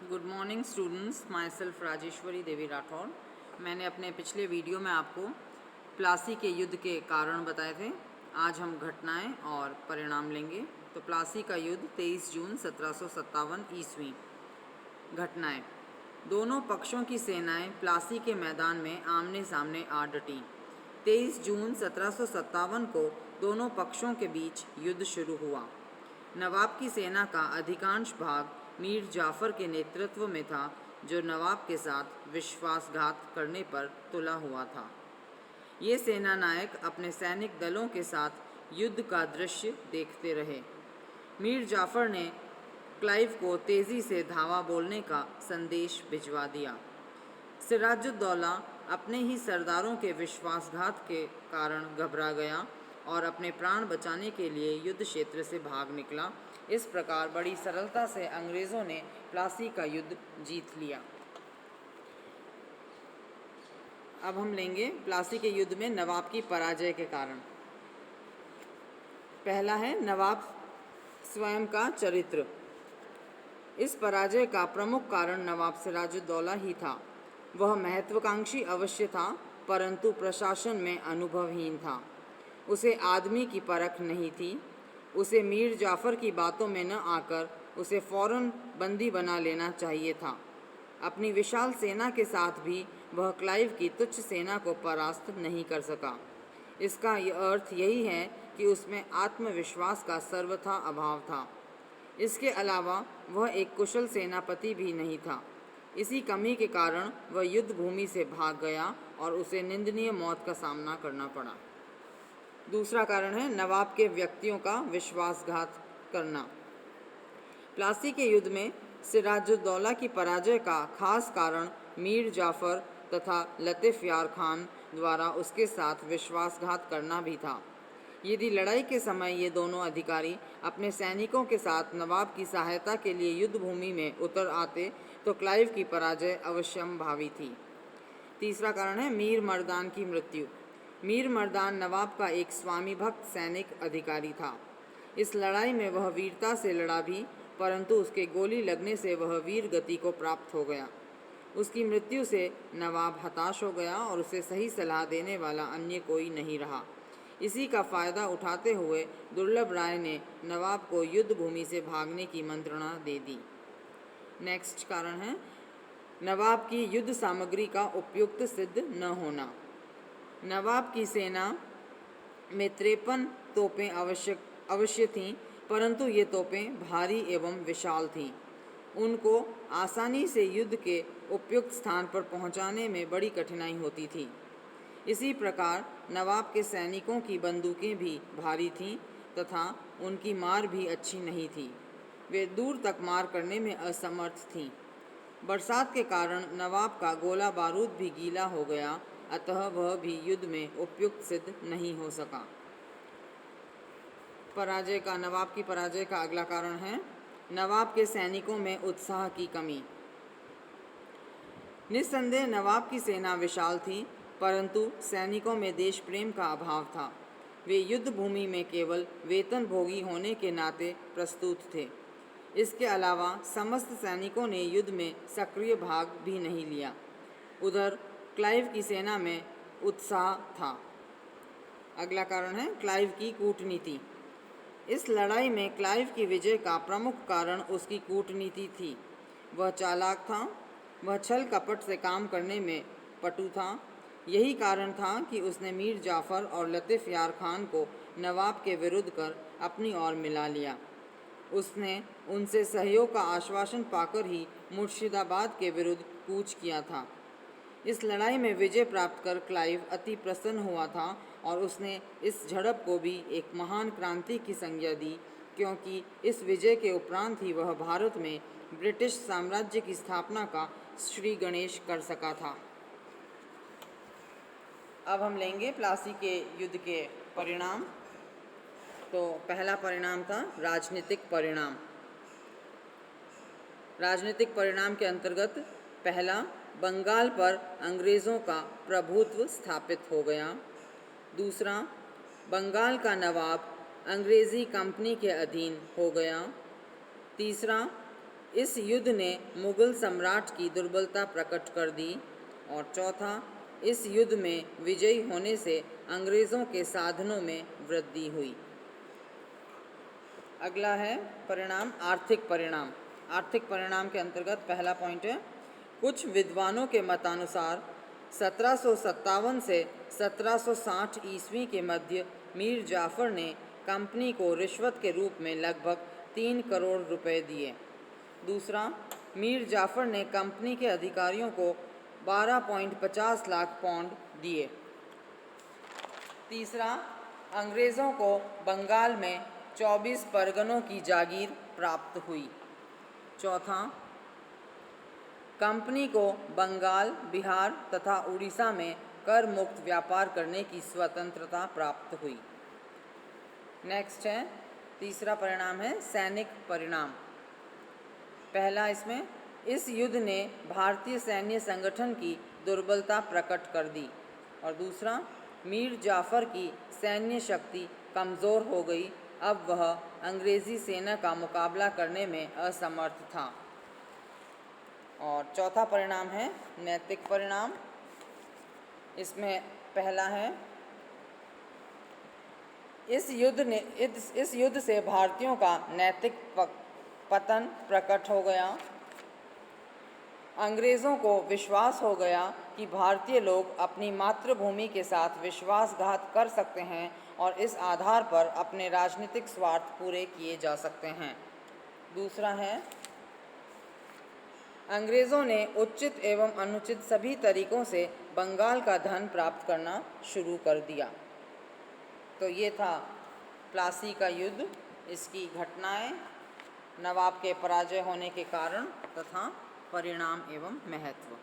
Good morning students, myself Rajeshwari Devi Rathore. मैंने अपने पिछले वीडियो में आपको प्लासी के युद्ध के कारण बताए थे। आज हम घटनाएं और परिणाम लेंगे। तो प्लासी का युद्ध 23 जून 1757 ईस्वी। घटनाएं। दोनों पक्षों की सेनाएं प्लासी के मैदान में आमने सामने आ डटी। 23 जून 1757 को दोनों पक्षों के बीच युद्ध शुरू हुआ। नवाब की सेना का अधिकांश भाग मीर जाफ़र के नेतृत्व में था, जो नवाब के साथ विश्वासघात करने पर तुला हुआ था। ये सेना नायक अपने सैनिक दलों के साथ युद्ध का दृश्य देखते रहे। मीर जाफ़र ने क्लाइव को तेज़ी से धावा बोलने का संदेश भिजवा दिया। सिराजुद्दौला अपने ही सरदारों के विश्वासघात के कारण घबरा गया और अपने प्राण बचाने के लिए युद्ध क्षेत्र से भाग निकला। इस प्रकार बड़ी सरलता से अंग्रेज़ों ने प्लासी का युद्ध जीत लिया। अब हम लेंगे प्लासी के युद्ध में नवाब की पराजय के कारण। पहला है नवाब स्वयं का चरित्र। इस पराजय का प्रमुख कारण नवाब सिराजुद्दौला ही था। वह महत्वाकांक्षी अवश्य था, परंतु प्रशासन में अनुभवहीन था। उसे आदमी की परख नहीं थी। उसे मीर जाफ़र की बातों में न आकर उसे फौरन बंदी बना लेना चाहिए था। अपनी विशाल सेना के साथ भी वह क्लाइव की तुच्छ सेना को परास्त नहीं कर सका। इसका अर्थ यही है कि उसमें आत्मविश्वास का सर्वथा अभाव था। इसके अलावा वह एक कुशल सेनापति भी नहीं था। इसी कमी के कारण वह युद्ध भूमि से भाग गया और उसे निंदनीय मौत का सामना करना पड़ा। दूसरा कारण है नवाब के व्यक्तियों का विश्वासघात करना। प्लासी के युद्ध में सिराजुद्दौला की पराजय का खास कारण मीर जाफ़र तथा लतीफ़ यार खान द्वारा उसके साथ विश्वासघात करना भी था। यदि लड़ाई के समय ये दोनों अधिकारी अपने सैनिकों के साथ नवाब की सहायता के लिए युद्ध भूमि में उतर आते तो क्लाइव की पराजय अवश्यंभावी थी। तीसरा कारण है मीर मर्दान की मृत्यु। मीर मर्दान नवाब का एक स्वामी भक्त सैनिक अधिकारी था। इस लड़ाई में वह वीरता से लड़ा भी, परंतु उसके गोली लगने से वह वीर गति को प्राप्त हो गया। उसकी मृत्यु से नवाब हताश हो गया और उसे सही सलाह देने वाला अन्य कोई नहीं रहा। इसी का फ़ायदा उठाते हुए दुर्लभ राय ने नवाब को युद्ध भूमि से भागने की मंत्रणा दे दी। नेक्स्ट कारण है नवाब की युद्ध सामग्री का उपयुक्त सिद्ध न होना। नवाब की सेना में 53 तोपें अवश्य थीं, परंतु ये तोपें भारी एवं विशाल थीं। उनको आसानी से युद्ध के उपयुक्त स्थान पर पहुंचाने में बड़ी कठिनाई होती थी। इसी प्रकार नवाब के सैनिकों की बंदूकें भी भारी थीं तथा उनकी मार भी अच्छी नहीं थी। वे दूर तक मार करने में असमर्थ थीं। बरसात के कारण नवाब का गोला बारूद भी गीला हो गया, अतः वह भी युद्ध में उपयुक्त सिद्ध नहीं हो सका। नवाब की पराजय का अगला कारण है नवाब के सैनिकों में उत्साह की कमी। निस्संदेह नवाब की सेना विशाल थी, परंतु सैनिकों में देश प्रेम का अभाव था। वे युद्ध भूमि में केवल वेतन भोगी होने के नाते प्रस्तुत थे। इसके अलावा समस्त सैनिकों ने युद्ध में सक्रिय भाग भी नहीं लिया। उधर क्लाइव की सेना में उत्साह था। अगला कारण है क्लाइव की कूटनीति। इस लड़ाई में क्लाइव की विजय का प्रमुख कारण उसकी कूटनीति थी। वह चालाक था। वह छल कपट से काम करने में पटु था। यही कारण था कि उसने मीर जाफ़र और लतीफ़ यार खान को नवाब के विरुद्ध कर अपनी ओर मिला लिया। उसने उनसे सहयोग का आश्वासन पाकर ही मुर्शिदाबाद के विरुद्ध कूच किया था। इस लड़ाई में विजय प्राप्त कर क्लाइव अति प्रसन्न हुआ था और उसने इस झड़प को भी एक महान क्रांति की संज्ञा दी, क्योंकि इस विजय के उपरांत ही वह भारत में ब्रिटिश साम्राज्य की स्थापना का श्री गणेश कर सका था। अब हम लेंगे प्लासी के युद्ध के परिणाम। तो पहला परिणाम था राजनीतिक परिणाम। राजनीतिक परिणाम के अंतर्गत पहला, बंगाल पर अंग्रेज़ों का प्रभुत्व स्थापित हो गया। दूसरा, बंगाल का नवाब अंग्रेज़ी कंपनी के अधीन हो गया। तीसरा, इस युद्ध ने मुगल सम्राट की दुर्बलता प्रकट कर दी। और चौथा, इस युद्ध में विजयी होने से अंग्रेज़ों के साधनों में वृद्धि हुई। अगला है परिणाम, आर्थिक परिणाम। आर्थिक परिणाम के अंतर्गत पहला पॉइंट है, कुछ विद्वानों के मतानुसार 1757 से 1760 ईस्वी के मध्य मीर जाफ़र ने कंपनी को रिश्वत के रूप में लगभग 3 करोड़ रुपए दिए। दूसरा, मीर जाफ़र ने कंपनी के अधिकारियों को 12.50 लाख पाउंड दिए। तीसरा, अंग्रेज़ों को बंगाल में 24 परगनों की जागीर प्राप्त हुई। चौथा, कंपनी को बंगाल, बिहार तथा उड़ीसा में कर मुक्त व्यापार करने की स्वतंत्रता प्राप्त हुई। नेक्स्ट है, तीसरा परिणाम है सैनिक परिणाम। पहला इसमें, इस युद्ध ने भारतीय सैन्य संगठन की दुर्बलता प्रकट कर दी। और दूसरा, मीर जाफ़र की सैन्य शक्ति कमज़ोर हो गई, अब वह अंग्रेज़ी सेना का मुकाबला करने में असमर्थ था। और चौथा परिणाम है नैतिक परिणाम। इसमें पहला है, इस युद्ध से भारतीयों का नैतिक पतन प्रकट हो गया। अंग्रेज़ों को विश्वास हो गया कि भारतीय लोग अपनी मातृभूमि के साथ विश्वासघात कर सकते हैं और इस आधार पर अपने राजनीतिक स्वार्थ पूरे किए जा सकते हैं। दूसरा है, अंग्रेज़ों ने उचित एवं अनुचित सभी तरीकों से बंगाल का धन प्राप्त करना शुरू कर दिया। तो ये था प्लासी का युद्ध, इसकी घटनाएं, नवाब के पराजय होने के कारण तथा परिणाम एवं महत्व।